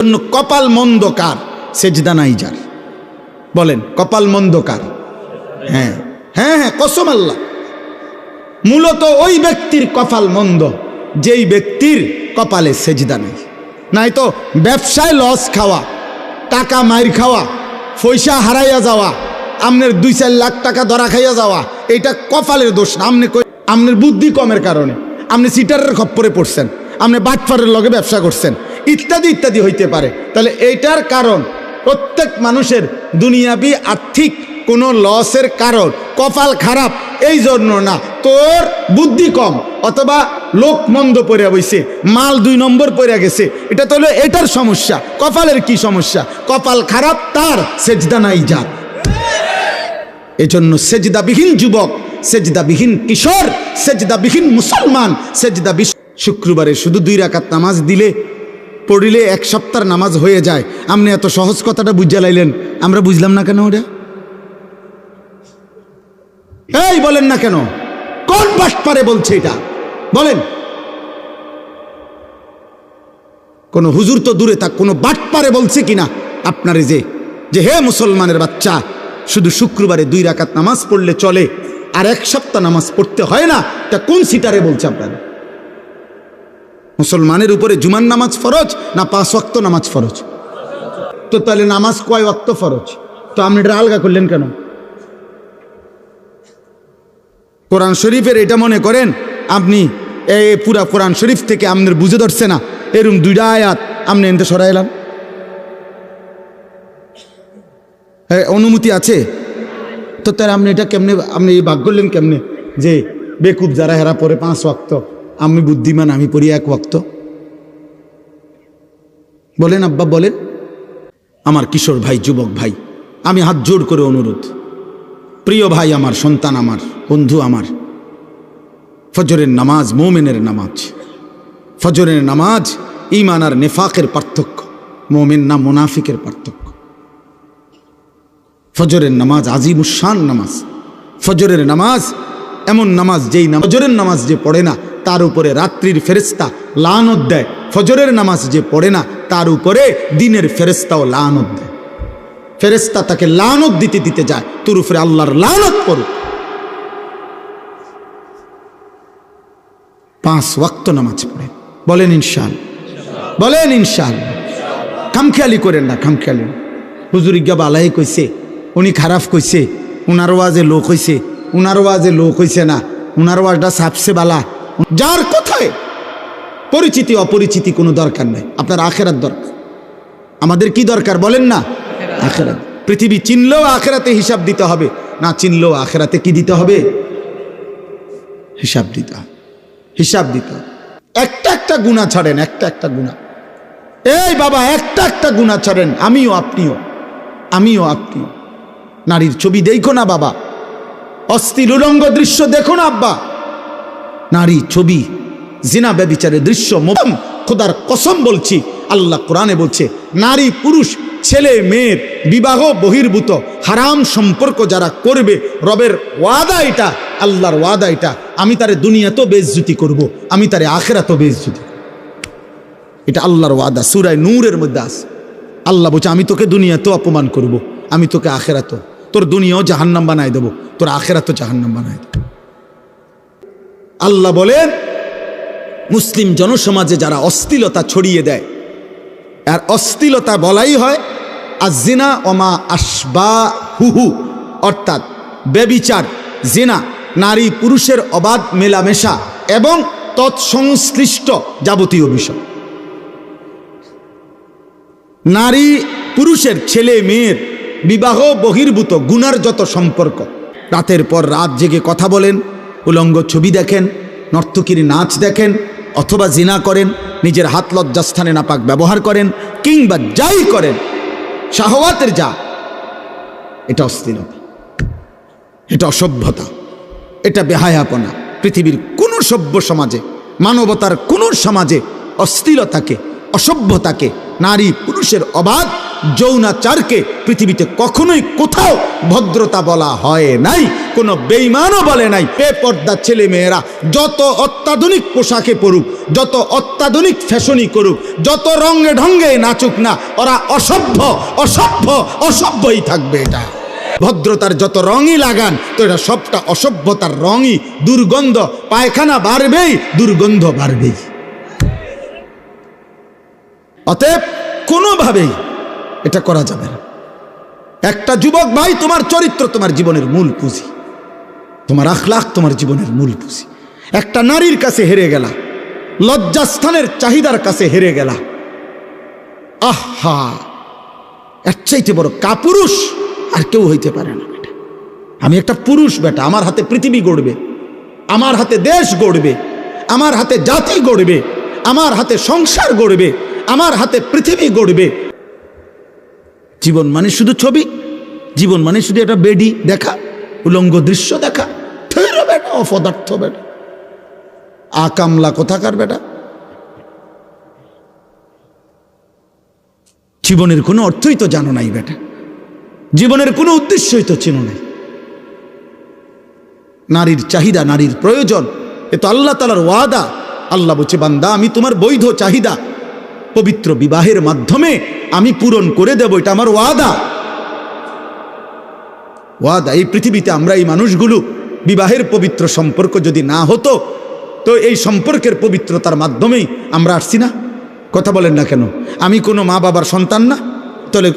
জন্য কপাল মন্দ কার? সেজদা নাই যার। বলেন কপাল মন্দ কার? হ্যাঁ হ্যাঁ হ্যাঁ, কসম আল্লাহ, মূলত ওই ব্যক্তির কপাল মন্দ যেই ব্যক্তির কপালে সেজদা নাই। নাই তো ব্যবসায় লস খাওয়া, টাকা মাইর খাওয়া, পয়সা হারাইয়া যাওয়া, আপনার 2-4 লাখ টাকা ধরা খাইয়া যাওয়া, এটা কপালের দোষ না। আপনার বুদ্ধি কমের কারণে, আপনি সিটারের খপ্পরে পড়ছেন, আপনি বাটফারের লগে ব্যবসা করছেন, ইত্যাদি ইত্যাদি হইতে পারে। তাহলে এইটার কারণ প্রত্যেক মানুষের দুনিয়াবি আর্থিক কোনো লসের কারণ কপাল খারাপ এই জন্য না, তোর বুদ্ধি কম অথবা লোক মন্দ পড়ে বইছে, মাল 2 নম্বর পড়ে গেছে, এটা তো হলো এটার সমস্যা। কপালের কি সমস্যা? কপাল খারাপ তার, সেজদা নাই যার। এজন্য সেজদাবিহীন যুবক, সেজদাবিহীন কিশোর, সেজদাবিহীন মুসলমান, শুক্রবারে শুধু 2 রাকাত নামাজ পড়িলে 1 সপ্তাহ নামাজ হয়ে যায়। আপনি এত সহজ কথাটা বুঝা লাইলেন, আমরা বুঝলাম না কেন? ওটা এই বলেন না কেন? কোন বাটপারে বলছে এটা? বলেন। কোন হুজুর তো দূরে থাক, কোন বাটপারে বলছে কিনা আপনারে যে হে মুসলমানের বাচ্চা, শুধু শুক্রবারে 2 রাকাত নামাজ পড়লে চলে আর 1 সপ্তাহ নামাজ পড়তে হয় না? তা কোন সিটারে বলছে আপনারা? মুসলমানের উপরে জুমার নামাজ ফরজ না 5 ওয়াক্ত নামাজ ফরজ? তো তাহলে নামাজ কয় ওয়াক্ত ফরজ? তো আপনি এটা আলগা করলেন কেন? কোরআন শরীফের এটা মনে করেন আপনি এই পুরা কোরআন শরীফ থেকে আপনার বুঝে ধরছে না, এরকম 2টা আয়াত আপনি এনতে সরাইলাম। অনুমতি আছে তো তার আপনি এটা কেমনে, আপনি এই ভাগ করলেন কেমনে যে বেকুব যারা হেরা পরে 5 ওয়াক্ত, আমি বুদ্ধিমান আমি পড়ি 1 ওয়াক্ত? বলেন আব্বা, বলেন। আমার কিশোর ভাই, যুবক ভাই, আমি হাত জোড় করে অনুরোধ, প্রিয় ভাই আমার, সন্তান আমার, বন্ধু আমার, ফজরের নামাজ মুমিনের নামাজ। ফজরের নামাজ ঈমান আর নেফাকের পার্থক্য, মুমিন না মুনাফিকের পার্থক্য। ফজরের নামাজ আজিমুশান নামাজ। ফজরের নামাজ এমন নামাজ যেই ফজরের নামাজ যে পড়ে না তার উপরে রাত্রির ফেরেশতা লানত দেয়। ফজরের নামাজ যে পড়ে না তার উপরে দিনের ফেরেশতাও লানত দেয়। ফেরেশতা তাকে লানত দিতে দিতে যায়, তোর উপরে আল্লাহর লানত পড়ুক। 5 ওয়াক্ত নামাজ পড়ে, বলেন ইনশাআল্লাহ, বলেন ইনশাআল্লাহ। খামখেয়ালি করেন না, খামখেয়ালি। হুজুর ইজ্ঞা বালাই কইছে, উনি খারাপ কইছে, উনার ওয়াজে লোক হইছে, উনার ওয়াজে লোক হইছে না, উনার ওয়াজটা সাবসে বালা। যার কথায় পরিচিতি অপরিচিতি কোনো দরকার নেই, আপনার আখেরাত দরকার। আমাদের কি দরকার বলেন না? আখেরাত। পৃথিবী চিনলেও আখেরাতে হিসাব দিতে হবে, না চিনলেও আখেরাতে কি দিতে হবে? হিসাব দিতে হবে, হিসাব দিতে হবে। একটা গুনাহ ছাড়েন, একটা গুনাহ। এই বাবা, একটা গুনাহ ছাড়েন, আমিও আপনিও। নারীর ছবি দেখো না বাবা, অশ্লীল উলঙ্গ দৃশ্য দেখো না আব্বা, নারী ছবি, জিনা ব্যভিচারের দৃশ্য। খোদার কসম বলছি, আল্লাহ কোরআনে বলছে, নারী পুরুষ ছেলে মেয়ের বিবাহ বহির্ভূত হারাম সম্পর্ক যারা করবে, রবের ওয়াদা এটা, আল্লাহর ওয়াদা এটা, আমি তারে দুনিয়াতেও বেইজ্জতি করব, আমি তারে আখিরাতেও বেইজ্জতি। এটা আল্লাহর ওয়াদা, সূরা নূরের মধ্যে আছে। আল্লাহ বলছে, আমি তোকে দুনিয়াতেও অপমান করব, আমি তোকে আখিরাতেও, তোর দুনিয়াও জাহান্নাম বানায় দেবো, তোর আখিরাতও জাহান্নাম বানায় দেবো। আল্লাহ বলেন, মুসলিম জনসমাজে যারা অশ্লীলতা ছড়িয়ে দেয়, আর অশ্লীলতা বলাই হয় আজিনা ওমা আশবাহুহু, অর্থাৎ ব্যভিচার, জিনা, নারী পুরুষের অবাধ মেলামেশা এবং তৎসংশ্লিষ্ট যাবতীয় বিষয়। নারী পুরুষের, ছেলে মেয়ের বিবাহ বহির্ভূত গুনার যত সম্পর্ক, রাতের পর রাত জেগে কথা বলেন, উলঙ্গ ছবি দেখেন, নর্তকীর নাচ দেখেন, অথবা জিনা করেন, নিজের হাত লজ্জাস্থানে নাপাক ব্যবহার করেন, কিংবা যাই করেন, শাহওয়াতের যা, এটা অশ্লীলতা, এটা অসভ্যতা, এটা বেহায়াপনা। পৃথিবীর কোন সভ্য সমাজে, মানবতার কোন সমাজে অশ্লীলতাকে, অসভ্যতাকে, নারী পুরুষের অবাধ যৌনাচারকে পৃথিবীতে কখনোই কোথাও ভদ্রতা বলা হয় নাই, কোনো বেঈমানও বলে নাই। বেপর্দা ছেলে মেয়েরা যত অত্যাধুনিক পোশাকে পড়ুক, যত অত্যাধুনিক ফ্যাশনই করুক, যত রঙে ঢঙ্গে নাচুক না, ওরা অসভ্য অসভ্য অসভ্যই থাকবে। এটা ভদ্রতার যত রঙই লাগান, তো এটা সবটা অসভ্যতার রঙই, দুর্গন্ধ, পায়খানা বাড়বেই, দুর্গন্ধ বাড়বেই। অতএব কোনোভাবেই এটা করা যাবে না। একটা যুবক ভাই, তোমার চরিত্র তোমার জীবনের মূল পুঁজি, তোমার আখলাক তোমার জীবনের মূল পুঁজি। একটা নারীর কাছে হেরে গেলা, লজ্জাস্থানের চাহিদার কাছে হেরে গেলা, আহা, এর চাইতে বড় কাপুরুষ আর কেউ হইতে পারে না। বেটা, আমি একটা পুরুষ বেটা, আমার হাতে পৃথিবী গড়বে, আমার হাতে দেশ গড়বে, আমার হাতে জাতি গড়বে, আমার হাতে সংসার গড়বে, আমার হাতে পৃথিবী গড়বে। জীবন মানে শুধু ছবি, জীবন মানে শুধু একটা বেডি দেখা, উলঙ্গ দৃশ্য দেখা, বেটা অপদার্থ বেটা, আকামলা কোথাকার বেটা। জীবনের কোনো অর্থই তো জানো নাই বেটা, জীবনের কোনো উদ্দেশ্যই তো চেনো নাই। নারীর চাহিদা, নারীর প্রয়োজন, এ তো আল্লাহ তাআলার ওয়াদা। আল্লাহ বলছে, বান্দা আমি তোমার বৈধ চাহিদা পবিত্র বিবাহের মাধ্যমে আমি পূরণ করে দেব, এটা আমার ওয়াদা। ওয়াদা। এই পৃথিবীতে আমরা এই মানুষগুলো বিবাহের পবিত্র সম্পর্ক যদি না হতো, তো এই সম্পর্কের পবিত্রতার মাধ্যমেই আমরা আসছি না। কথা বলেন না কেন? আমি কোনো মা বাবার সন্তান না, তাহলে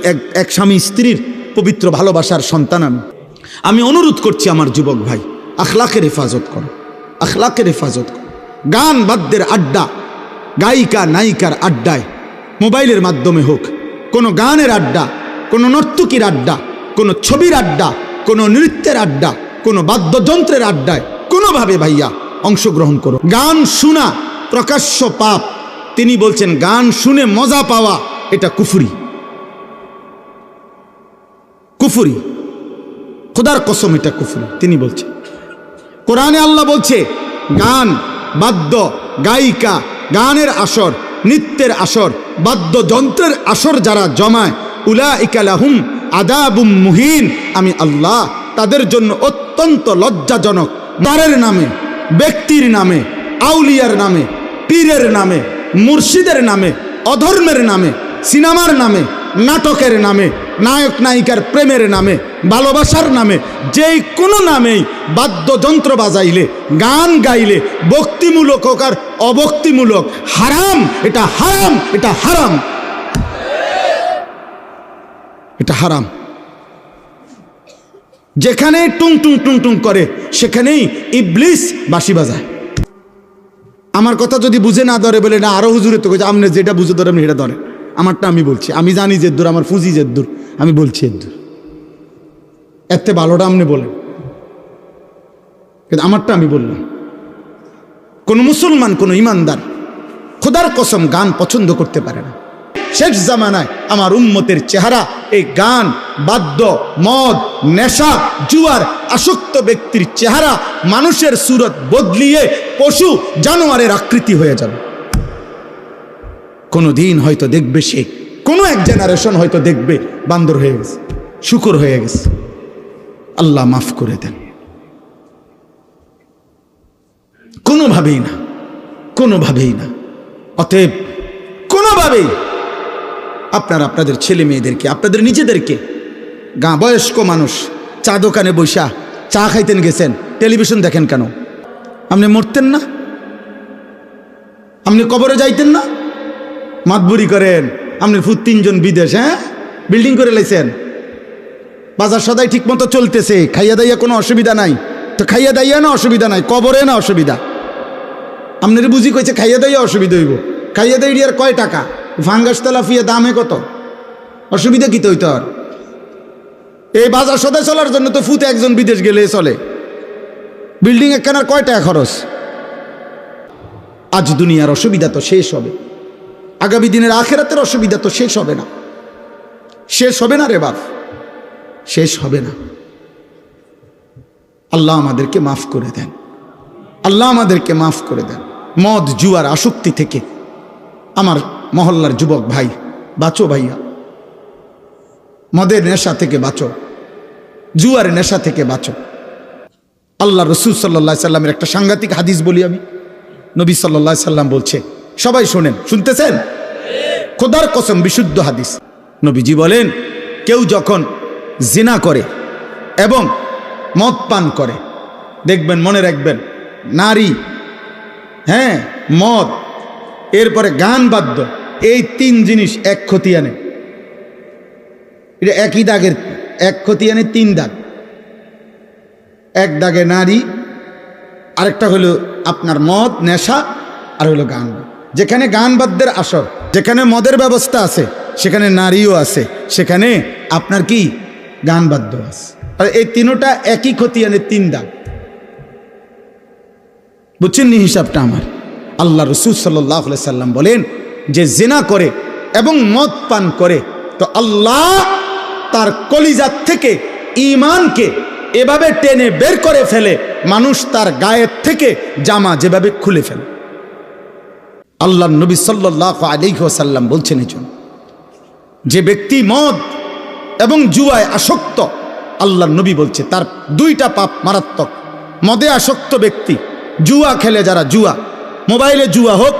এক স্বামী স্ত্রীর পবিত্র ভালোবাসার সন্তান আমি অনুরোধ করছি আমার যুবক ভাই, আখলাকের হেফাজত করো, আখলাকের হেফাজত করো। গান বাদ্যের আড্ডা, গায়িকা নায়িকার আড্ডায়, মোবাইলের মাধ্যমে হোক, কোনো গানের আড্ডা, কোনো নর্তকীর আড্ডা, কোনো ছবির আড্ডা, কোনো নৃত্যের আড্ডা, কোনো বাদ্যযন্ত্রের আড্ডায় কোনোভাবে ভাইয়া অংশগ্রহণ করো। গান শোনা প্রকাশ্য পাপ। তিনি বলছেন গান শুনে মজা পাওয়া এটা কুফরি, কুফরি, খোদার কসম এটা কুফরি। তিনি বলছেন, কোরআনে আল্লাহ বলছে গান, বাদ্য, গায়িকা, গানের আসর, নৃত্যের আসর, বাদ্যযন্ত্রের আসর যারা জমায়, উলাইকা লাহুম আযাবুম মুহিন, আমি আল্লাহ তাদের জন্য অত্যন্ত লজ্জাজনক, দ্বারের নামে, ব্যক্তির নামে, আউলিয়ার নামে, পীরের নামে, মুর্শিদের নামে, অধর্মের নামে, সিনেমার নামে, নাটকের নামে, নায়ক নায়িকার প্রেমের নামে, ভালোবাসার নামে, যেই কোনো নামেই বাদ্যযন্ত্র বাজাইলে, গান গাইলে, ভক্তিমূলক হোক আর অভক্তিমূলক, হারাম, এটা হারাম, এটা হারাম, এটা হারাম। যেখানে টুং টুং টুং টুং করে সেখানেই ইবলিস বাঁশি বাজায়। আমার কথা যদি বুঝে না ধরে, বলে না আরো হুজুরে তো আপনি যেটা বুঝে ধরে আপনি সেটা ধরে, আমারটা আমি বলছি, আমি জানি যে দূর, আমার ফুজি যে দূর, আমি বলছি এর দূর, এতে ভালোটা আপনি বলেন, কিন্তু আমারটা আমি বললাম। কোন মুসলমান, কোন ইমানদার খোদার কসম গান পছন্দ করতে পারে না। শেষ জামানায় আমার উম্মতের চেহারা এই গান, বাদ্য, মদ, নেশা, জুয়ার আসক্ত ব্যক্তির চেহারা মানুষের সুরত বদলিয়ে পশু জানোয়ারের আকৃতি হয়ে যাবে। কোনো দিন হয়তো দেখবে সে, কোনো এক জেনারেশন হয়তো দেখবে বান্দর হয়ে গেছে, শুকর হয়ে গেছে। আল্লাহ মাফ করে দেন। কোনোভাবেই না, কোনোভাবেই না। অতএব কোনোভাবেই আপনারা আপনাদের ছেলে মেয়েদেরকে, আপনাদের নিজেদেরকে, বয়স্ক মানুষ চা দোকানে বৈশা চা খাইতেন গেছেন, টেলিভিশন দেখেন কেন? আপনি মরতেন না? আপনি কবরে যাইতেন না? মাতবুরি করেন, আপনি ফুট 3 জন বিদেশ, হ্যাঁ, বিল্ডিং করে লাইছেন, বাজার সদাই ঠিক মতো চলতেছে, খাইয়া দাইয়া কোনো অসুবিধা নাই, তো খাইয়া দাইয়া না অসুবিধা নাই, কবরে না অসুবিধা। আপনার বুঝি কইছে খাইয়া দাইয়া অসুবিধা হইব, খাইয়া দাই আর কয় টাকা, ফাঙ্গাস তেলাপিয়া দামে কত, অসুবিধা কি তৈত? এই বাজার সদাই চলার জন্য তো ফুতে একজন বিদেশ গেলে চলে, বিল্ডিং একখানার কয় টাকা খরচ। আজ দুনিয়ার অসুবিধা তো শেষ হবে, আগামী দিনের আখেরাতের অসুবিধা তো শেষ হবে না, শেষ হবে না রে বাপ, শেষ হবে না। আল্লাহ আমাদেরকে মাফ করে দেন, আল্লাহ আমাদেরকে মাফ করে দেন। মদ জুয়ার আসক্তি থেকে আমার মহল্লার যুবক ভাই, বাঁচো ভাইয়া, মদের নেশা থেকে বাঁচো, জুয়ার নেশা থেকে বাঁচো। আল্লাহ রসুল সাল্লাল্লাহু আলাইহি সাল্লামের একটা সাংঘাতিক হাদিস বলি আমি। নবী সাল্লাল্লাহু আলাইহি সাল্লাম বলছে, সবাই শোনেন, শুনতেছেন? খোদার কসম, বিশুদ্ধ হাদিস। নবীজি বলেন, কেউ যখন জিনা করে এবং মদ পান করে, দেখবেন, মনে রাখবেন, নারী, হ্যাঁ, মদ, এরপরে গান বাদ্য, এই তিন জিনিস এক খতিয়ানে, এটা একই দাগের, এক খতিয়ানে তিন দাগ। এক দাগে নারী, আরেকটা হলো আপনার মদ নেশা, আর হলো গান। যেখানে গান বাদ্যের আসর, যেখানে মদের ব্যবস্থা আছে, সেখানে নারীও আছে, সেখানে আপনার কি গান বাদ্য আছে। আর এই তিনটা একই খতিয়ানে তিন দাগ। বুঝছেন নি হিসাবটা আমার? আল্লাহ রসুল সাল্লাল্লাহু আলাইহি সাল্লাম বলেন, যে জিনা করে এবং মদ পান করে, তো আল্লাহ তার কলিজার থেকে ঈমানকে এভাবে টেনে বের করে ফেলে, মানুষ তার গায়ের থেকে জামা যেভাবে খুলে ফেলে। আল্লাহ নবী সাল্লাল্লাহু আলাইহি ওয়াসাল্লাম বলছেন, যে ব্যক্তি মদ এবং জুয়ায় আসক্ত, আল্লাহ নবী বলছে তার দুইটা পাপ মারাত্মক। মদে আসক্ত ব্যক্তি, জুয়া খেলে যারা, জুয়া, মোবাইলে জুয়া হোক,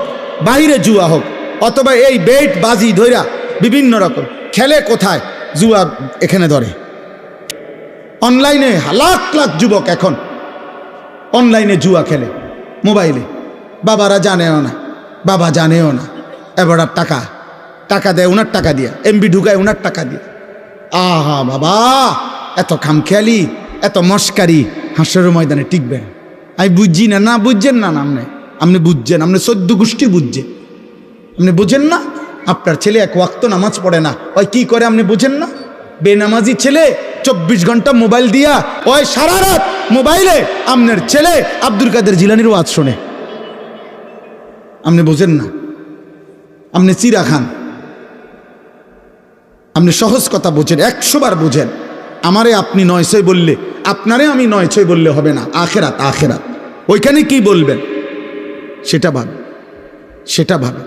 বাইরে জুয়া হোক, অথবা এই বেট বাজি ধইরা বিভিন্ন রকম খেলে, কোথায় জুয়া এখানে ধরে। অনলাইনে লাখ লাখ যুবক এখন অনলাইনে জুয়া খেলে, মোবাইলে। বাবারা জানেও না, বাবা জানেও না, এবার টাকা টাকা দেয়, ওনার টাকা দিয়ে এমবি ঢুকায়, ওনার টাকা দিয়ে। আহা বাবা, এত খামখেয়ালি, এত মস্কারি হাসরের ময়দানে টিকবে না। আমি বুঝছি না। না বুঝছেন না, আপনি বুঝছেন, আপনি 14 গোষ্ঠী বুঝছে, আপনি বুঝেন না। আপনার ছেলে এক ওয়াক্ত নামাজ পড়ে না, ওই কি করে আপনি বুঝেন না? বেনামাজি ছেলে 24 ঘন্টা মোবাইল দিয়া, ওই সারা রাত মোবাইলে আপনার ছেলে আব্দুল কাদের জিলানির ওয়াজ শোনে, আপনি বুঝেন না। আপনি চিরা খান, আপনি সহজ কথা বুঝেন, 100 বার বুঝেন। আমারে আপনি 900 বললে, আপনারে আমি 900 বললে হবে না। আখেরাত, আখেরাত, ওইখানে কি বলবেন সেটা ভাবে, সেটা ভাবে।